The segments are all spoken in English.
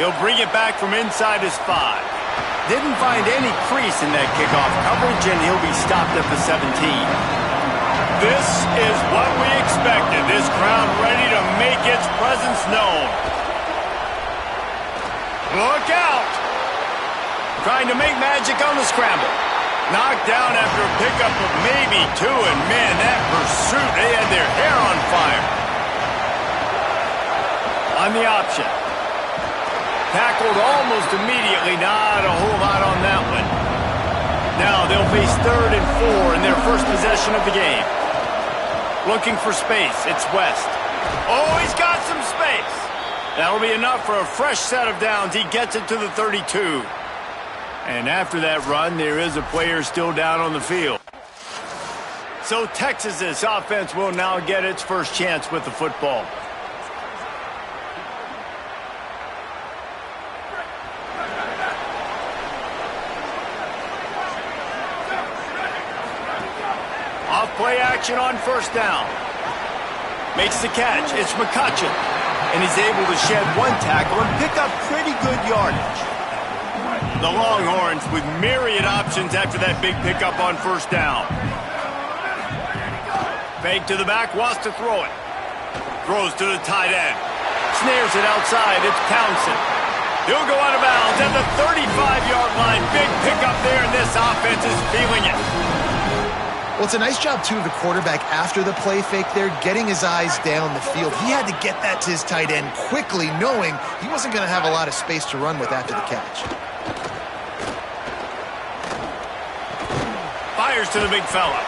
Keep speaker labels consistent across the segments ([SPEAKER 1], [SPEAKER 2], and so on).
[SPEAKER 1] He'll bring it back from inside his 5. Didn't find any crease in that kickoff coverage, and he'll be stopped at the 17. This is what we expected. This crowd ready to make its presence known. Look out! Trying to make magic on the scramble. Knocked down after a pickup of maybe 2, and man, that pursuit, they had their hair on fire. On the option. Tackled almost immediately, not a whole lot on that one. Now they'll face 3rd and 4 in their first possession of the game. Looking for space, it's West. Oh, he's got some space. That'll be enough for a fresh set of downs. He gets it to the 32. And after that run, there is a player still down on the field. So Texas's offense will now get its first chance with the football. Off-play action on first down. Makes the catch. It's McCutcheon. And he's able to shed 1 tackle and pick up pretty good yardage. The Longhorns with myriad options after that big pickup on first down. Fake to the back, wants to throw it. Throws to the tight end. Snares it outside. It's Townsend. He'll go out of bounds at the 35-yard line. Big pickup there, and this offense is feeling it.
[SPEAKER 2] Well, it's a nice job, too, of the quarterback after the play fake there, getting his eyes down the field. He had to get that to his tight end quickly, knowing he wasn't going to have a lot of space to run with after the catch.
[SPEAKER 1] Fires to the big fella.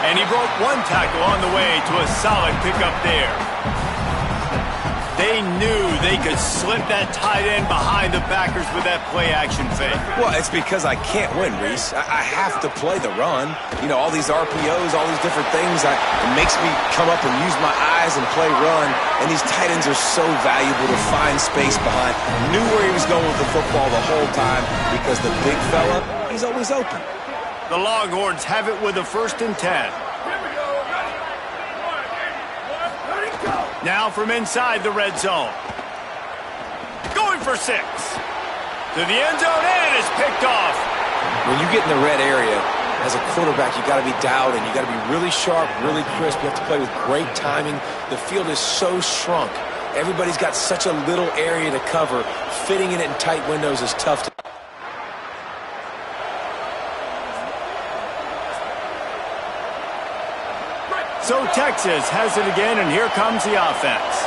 [SPEAKER 1] And he broke 1 tackle on the way to a solid pickup there. They knew they could slip that tight end behind the backers with that play-action fake.
[SPEAKER 3] Well, it's because I can't win, Reese. I have to play the run. You know, all these RPOs, all these different things, it makes me come up and use my eyes and play run. And these tight ends are so valuable to find space behind. Knew where he was going with the football the whole time because the big fella, he's always open.
[SPEAKER 1] The Longhorns have it with a 1st and 10. Now from inside the red zone. Going for 6. To the end zone, and it's picked off.
[SPEAKER 3] When you get in the red area, as a quarterback, you got to be dialed in. You got to be really sharp, really crisp. You have to play with great timing. The field is so shrunk. Everybody's got such a little area to cover. Fitting it in tight windows is tough to do.
[SPEAKER 1] So Texas has it again, and here comes the offense.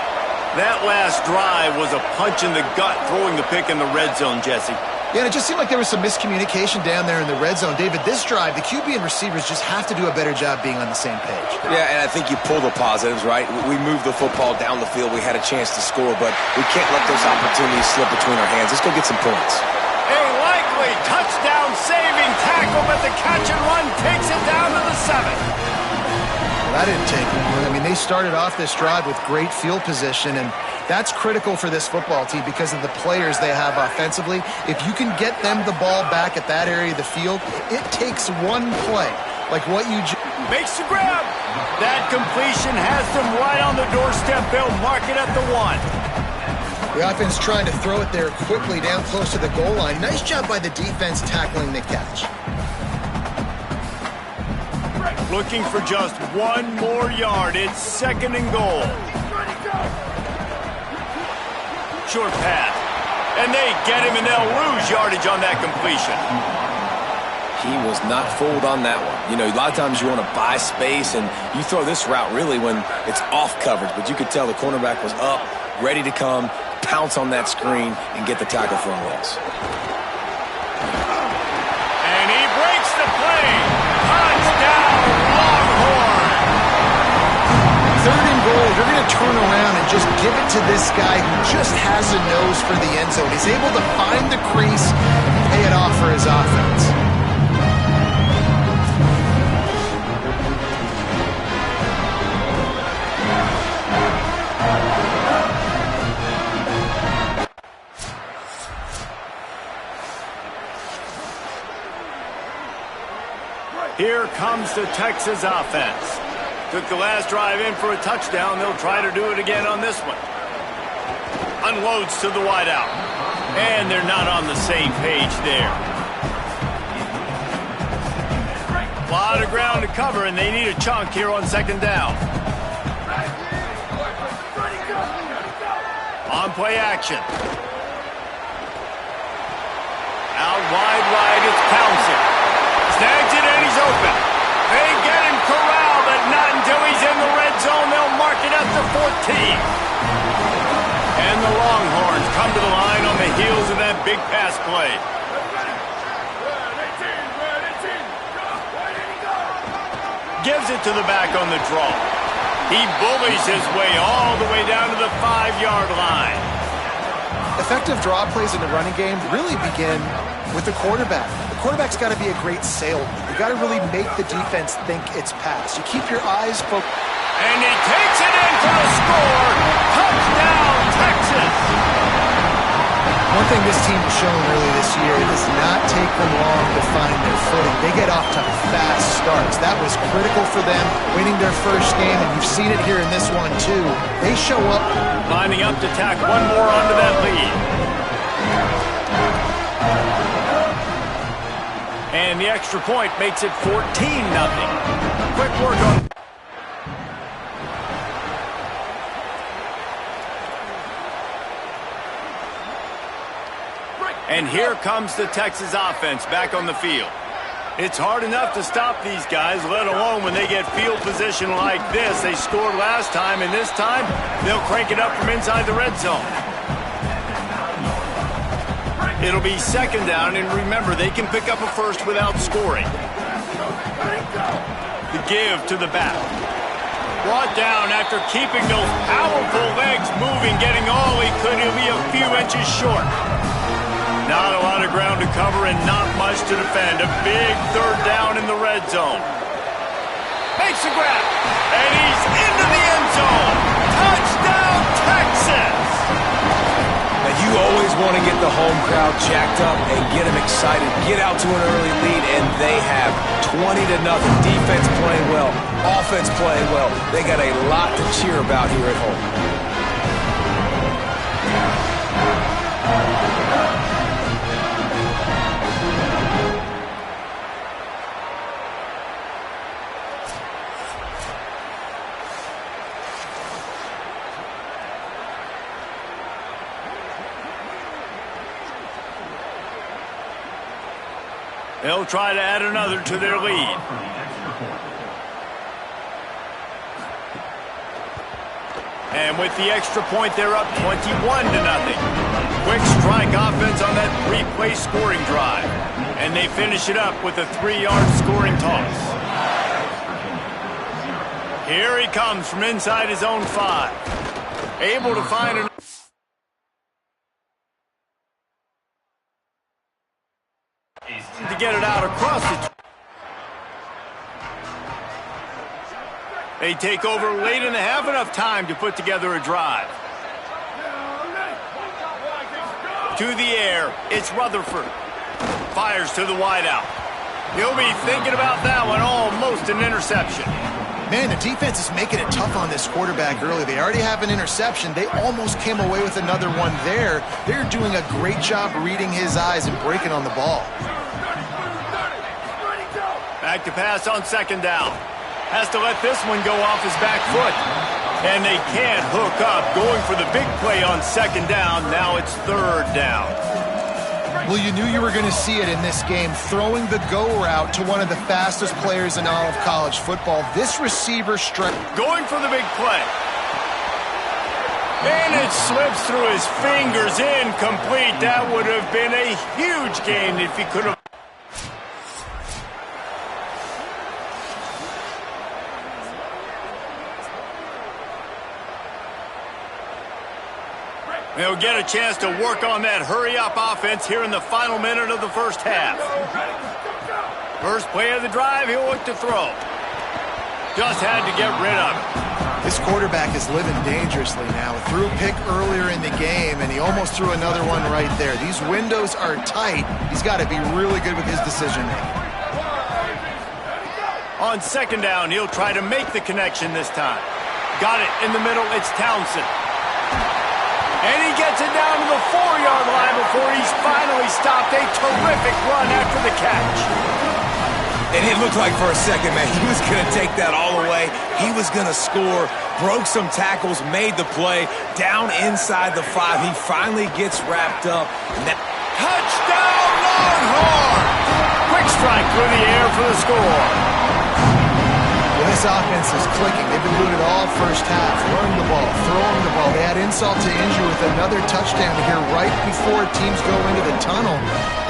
[SPEAKER 1] That last drive was a punch in the gut, throwing the pick in the red zone, Jesse.
[SPEAKER 2] Yeah, and it just seemed like there was some miscommunication down there in the red zone. David, this drive, the QB and receivers just have to do a better job being on the same page.
[SPEAKER 3] Yeah, and I think you pull the positives, right? We moved the football down the field. We had a chance to score, but we can't let those opportunities slip between our hands. Let's go get some points.
[SPEAKER 1] A likely touchdown-saving tackle, but the catch and run takes it down to the 7.
[SPEAKER 2] That didn't take long. I mean, they started off this drive with great field position, and that's critical for this football team because of the players they have offensively. If you can get them the ball back at that area of the field, it takes 1 play, like what you just...
[SPEAKER 1] Makes the grab. That completion has them right on the doorstep. They'll mark it at the 1.
[SPEAKER 2] The offense trying to throw it there quickly down close to the goal line. Nice job by the defense tackling the catch.
[SPEAKER 1] Looking for just 1 more yard. It's 2nd and goal. Short pass. And they get him, and they'll lose yardage on that completion.
[SPEAKER 3] He was not fooled on that one. You know, a lot of times you want to buy space, and you throw this route really when it's off coverage. But you could tell the cornerback was up, ready to come, pounce on that screen, and get the tackle for a loss.
[SPEAKER 1] And he breaks the play. Touchdown, Longhorn.
[SPEAKER 2] 3rd and goal. You're going to turn around and just give it to this guy who just has a nose for the end zone. He's able to find the crease and pay it off for his offense.
[SPEAKER 1] Here comes the Texas offense. Took the last drive in for a touchdown. They'll try to do it again on this one. Unloads to the wideout. And they're not on the same page there. A lot of ground to cover, and they need a chunk here on second down. On play action. Out wide right, it's Pouncey. Snags it and he's open. They get him corralled, but not until he's in the red zone. They'll mark it up to 14. And the Longhorns come to the line on the heels of that big pass play. Gives it to the back on the draw. He bullies his way all the way down to the 5-yard line.
[SPEAKER 2] Effective draw plays in the running game really begin with the quarterback. The quarterback's got to be a great salesman. You got to really make the defense think it's pass. You keep your eyes focused.
[SPEAKER 1] And he takes it in for the score. Touchdown, Texas.
[SPEAKER 2] One thing this team has shown early this year, it does not take them long to find their footing. They get off to fast starts. That was critical for them, winning their first game, and you've seen it here in this one too. They show up.
[SPEAKER 1] Lining up to tack one more onto that lead. And the extra point makes it 14-0. Quick work on... And here comes the Texas offense back on the field. It's hard enough to stop these guys, let alone when they get field position like this. They scored last time, and this time they'll crank it up from inside the red zone. It'll be second down, and remember, they can pick up a first without scoring. The give to the back. Brought down after keeping those powerful legs moving, getting all he could. He'll be a few inches short. Not a lot of ground to cover and not much to defend. A big third down in the red zone. Makes the grab, and he's into the end zone. Touchdown, Texas!
[SPEAKER 3] Now, you always want to get the home crowd jacked up and get them excited. Get out to an early lead, and they have 20-0. Defense playing well, offense playing well. They got a lot to cheer about here at home.
[SPEAKER 1] They'll try to add another to their lead. And with the extra point, they're up 21-0. Quick strike offense on that 3-play scoring drive. And they finish it up with a 3-yard scoring toss. Here he comes from inside his own 5. Able to find an... to get it out across the... They take over late in the half, enough time to put together a drive. To the air, it's Rutherford. Fires to the wideout. He'll be thinking about that one, almost an interception.
[SPEAKER 2] Man, the defense is making it tough on this quarterback early. They already have an interception. They almost came away with another one there. They're doing a great job reading his eyes and breaking on the ball.
[SPEAKER 1] Back to pass on second down. Has to let this one go off his back foot. And they can't hook up. Going for the big play on second down. Now it's third down.
[SPEAKER 2] Well, you knew you were going to see it in this game. Throwing the go route to one of the fastest players in all of college football. This receiver
[SPEAKER 1] going for the big play. And it slips through his fingers. Incomplete. That would have been a huge gain if he could have. They'll get a chance to work on that hurry-up offense here in the final minute of the first half. First play of the drive, he'll look to throw. Just had to get rid of it.
[SPEAKER 2] This quarterback is living dangerously now. Threw a pick earlier in the game, and he almost threw another one right there. These windows are tight. He's got to be really good with his decision-making.
[SPEAKER 1] On second down, he'll try to make the connection this time. Got it in the middle, it's Townsend. And he gets it down to the 4-yard line before he's finally stopped. A terrific run after the catch.
[SPEAKER 3] And it looked like for a second, man, he was going to take that all away. He was going to score, broke some tackles, made the play, down inside the 5. He finally gets wrapped up.
[SPEAKER 1] Touchdown, Longhorns! Quick strike through the air for the score.
[SPEAKER 2] Well, this offense is clicking. They've been doing it all first half. Running the ball, throwing the ball. They add insult to injury with another touchdown here right before teams go into the tunnel.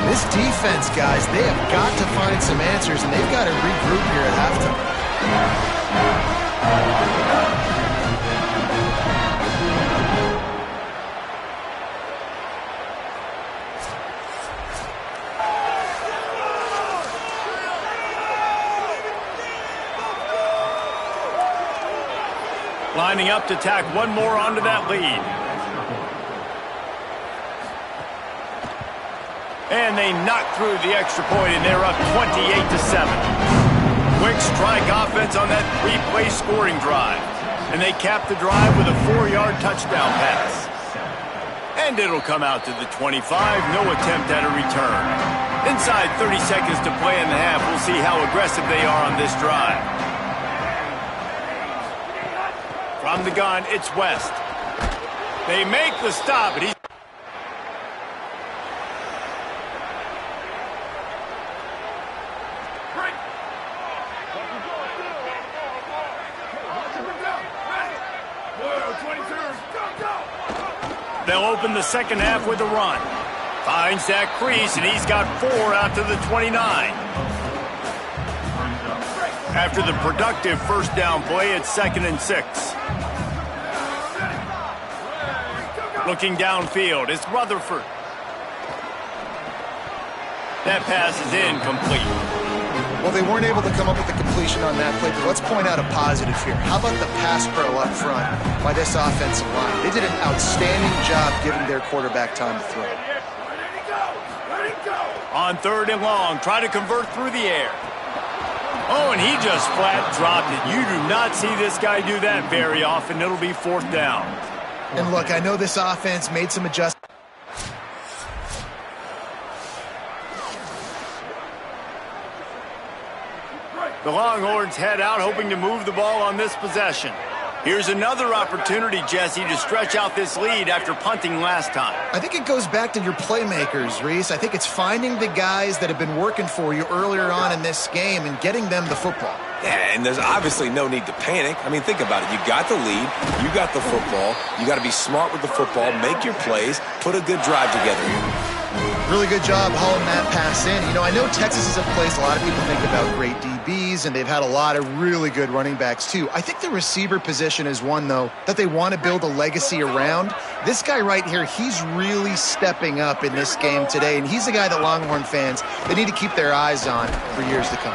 [SPEAKER 2] This defense, guys, they have got to find some answers, and they've got to regroup here at halftime.
[SPEAKER 1] Lining up to tack one more onto that lead. And they knock through the extra point, and they're up 28-7. Quick strike offense on that 3-play scoring drive. And they cap the drive with a 4-yard touchdown pass. And it'll come out to the 25. No attempt at a return. Inside 30 seconds to play in the half. We'll see how aggressive they are on this drive. From the gun, it's West. They make the stop, and he's... They'll open the second half with a run. Finds that crease, and he's got 4 out to the 29. After the productive first down play, it's 2nd and 6. Looking downfield, it's Rutherford. That pass is incomplete.
[SPEAKER 2] Well, they weren't able to come up with the completion on that play, but let's point out a positive here. How about the pass pro up front by this offensive line? They did an outstanding job giving their quarterback time to throw.
[SPEAKER 1] On 3rd and long, try to convert through the air. Oh, and he just flat dropped it. You do not see this guy do that very often. It'll be 4th down.
[SPEAKER 2] And look, I know this offense made some adjustments.
[SPEAKER 1] The Longhorns head out, hoping to move the ball on this possession. Here's another opportunity, Jesse, to stretch out this lead after punting last time.
[SPEAKER 2] I think it goes back to your playmakers, Reese. I think it's finding the guys that have been working for you earlier on in this game and getting them the football.
[SPEAKER 3] Yeah, and there's obviously no need to panic. I mean, think about it. You got the lead. You got the football. You got to be smart with the football, make your plays, put a good drive together.
[SPEAKER 2] Really good job hauling that pass in. You know, I know Texas is a place a lot of people think about great DBs, and they've had a lot of really good running backs, too. I think the receiver position is one, though, that they want to build a legacy around. This guy right here, he's really stepping up in this game today, and he's the guy that Longhorn fans, they need to keep their eyes on for years to come.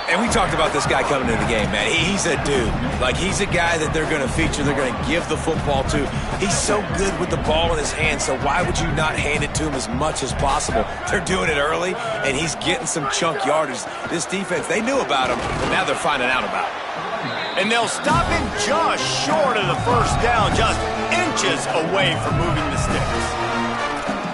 [SPEAKER 3] And we talked about this guy coming into the game, man. He's a dude. Like, he's a guy that they're going to feature, they're going to give the football to. He's so good with the ball in his hand, so why would you not hand it to him as much as possible? They're doing it early, and he's getting some chunk yardage. This defense, they knew about him, but now they're finding out about him.
[SPEAKER 1] And they'll stop him just short of the first down, just inches away from moving the sticks.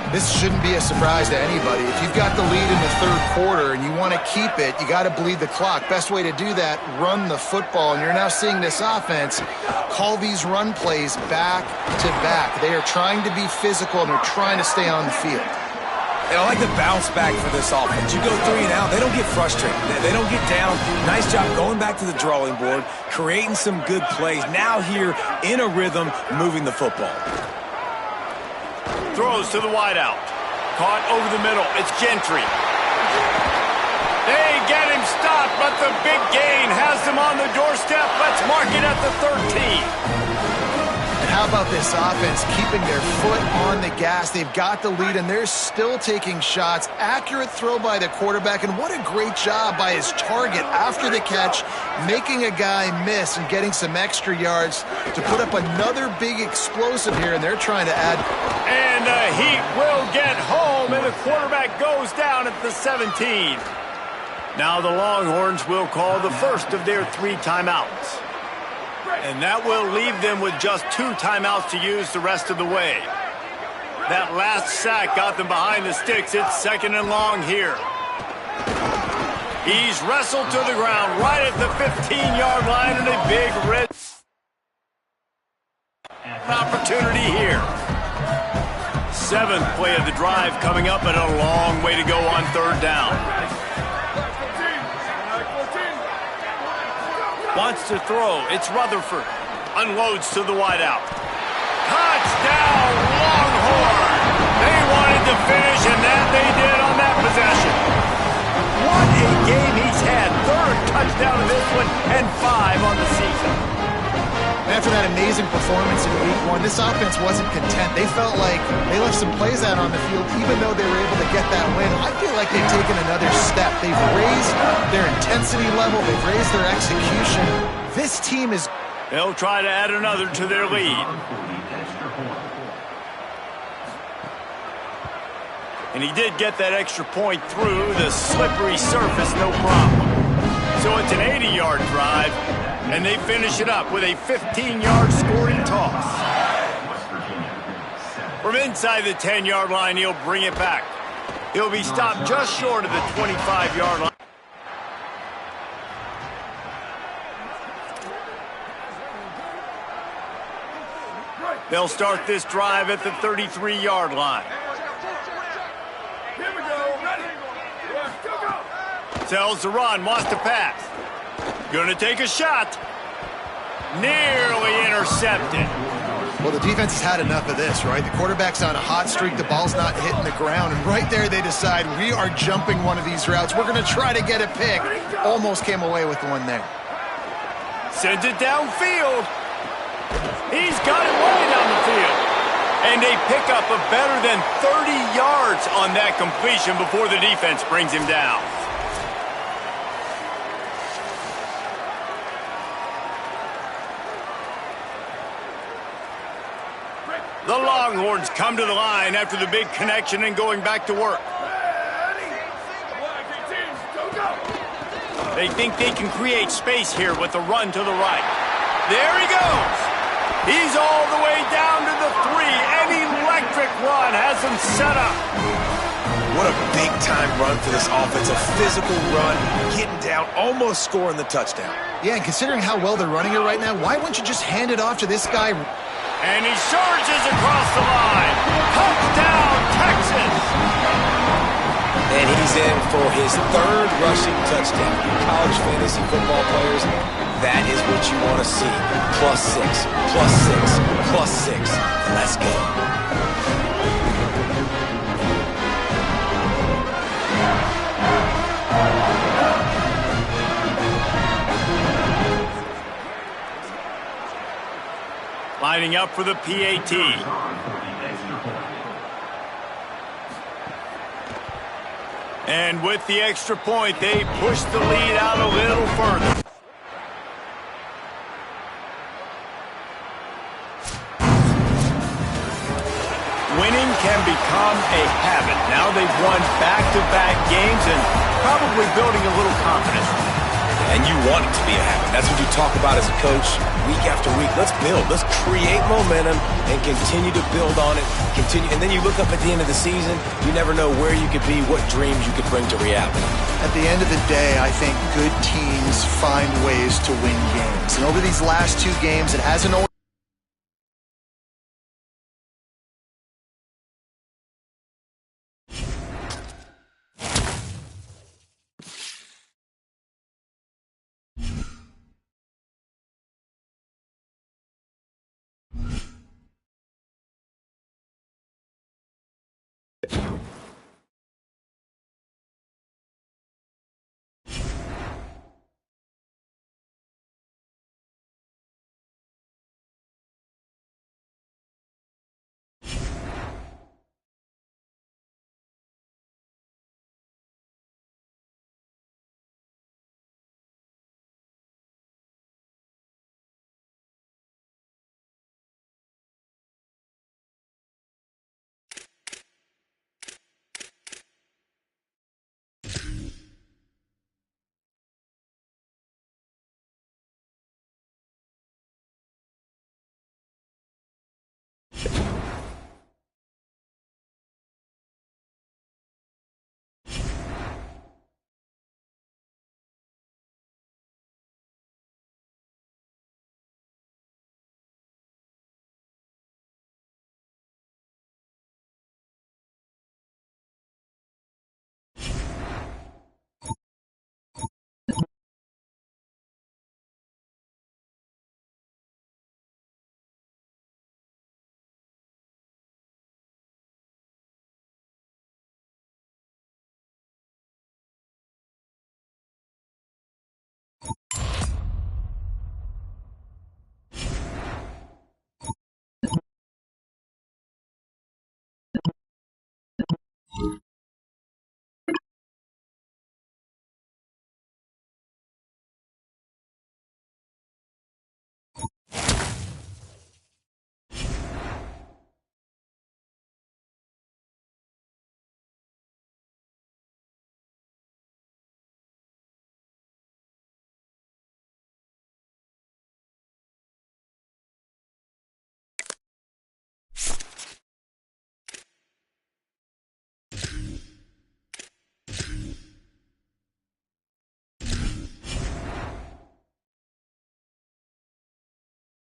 [SPEAKER 2] This shouldn't be a surprise to anybody. If you've got the lead in the 3rd quarter and you want to keep it, you got to bleed the clock. Best way to do that, run the football. And you're now seeing this offense call these run plays back to back. They are trying to be physical, and they're trying to stay on the field.
[SPEAKER 3] And I like the bounce back for this offense. You go 3 and out, they don't get frustrated. They don't get down. Nice job going back to the drawing board, creating some good plays. Now here in a rhythm, moving the football.
[SPEAKER 1] Throws to the wideout. Caught over the middle. It's Gentry. They get him stopped, but the big gain has them on the doorstep. Let's mark it at the 13.
[SPEAKER 2] And how about this offense keeping their foot on the gas? They've got the lead, and they're still taking shots. Accurate throw by the quarterback, and what a great job by his target after the catch, making a guy miss and getting some extra yards to put up another big explosive here, and they're trying to add.
[SPEAKER 1] And the Heat will get home, and the quarterback goes down at the 17. Now the Longhorns will call the first of their 3 timeouts. And that will leave them with just 2 timeouts to use the rest of the way. That last sack got them behind the sticks. It's 2nd and long here. He's wrestled to the ground right at the 15-yard line, and a big red opportunity here. 7th play of the drive coming up, and a long way to go on 3rd down. Wants to throw. It's Rutherford. Unloads to the wideout. Touchdown, Longhorn! They wanted to finish, and that they did on that possession. What a game he's had. 3rd touchdown of this one, and 5 on the season.
[SPEAKER 2] After that amazing performance in Week 1, this offense wasn't content. They felt like they left some plays out on the field, even though they were able to get that win. I feel like they've taken another step. They've raised their intensity level. They've raised their execution. This team is...
[SPEAKER 1] They'll try to add another to their lead. And he did get that extra point through the slippery surface, no problem. So it's an 80-yard drive, and they finish it up with a 15-yard scoring toss. From inside the 10-yard line, he'll bring it back. He'll be stopped just short of the 25-yard line. They'll start this drive at the 33-yard line.
[SPEAKER 4] Here we go. Ready? Go.
[SPEAKER 1] Tells the run, wants to pass. Gonna take a shot. Nearly intercepted.
[SPEAKER 2] Well, the defense has had enough of this, right? The quarterback's on a hot streak. The ball's not hitting the ground. And right there, they decide, we are jumping one of these routes. We're going to try to get a pick. Almost came away with one there.
[SPEAKER 1] Sends it downfield. He's got it way down the field. And a pickup of better than 30 yards on that completion before the defense brings him down. The Longhorns come to the line after the big connection and going back to work. They think they can create space here with the run to the right. There he goes. He's all the way down to the 3. An electric run has him set up.
[SPEAKER 3] What a big-time run for this offense. A physical run, getting down, almost scoring the touchdown.
[SPEAKER 2] Yeah, and considering how well they're running it right now, why wouldn't you just hand it off to this guy?
[SPEAKER 1] And he surges across the line. Touchdown, Texas!
[SPEAKER 3] And he's in for his 3rd rushing touchdown. College fantasy football players, that is what you want to see. +6, +6, +6. Let's go.
[SPEAKER 1] Lining up for the PAT. And with the extra point, they push the lead out a little further. Winning can become a habit. Now they've won back-to-back games and probably building a little confidence.
[SPEAKER 3] And you want it to be a habit. That's what you talk about as a coach week after week. Let's build. Let's create momentum and continue to build on it. Continue, and then you look up at the end of the season, you never know where you could be, what dreams you could bring to reality.
[SPEAKER 2] At the end of the day, I think good teams find ways to win games. And over these last 2 games, it hasn't always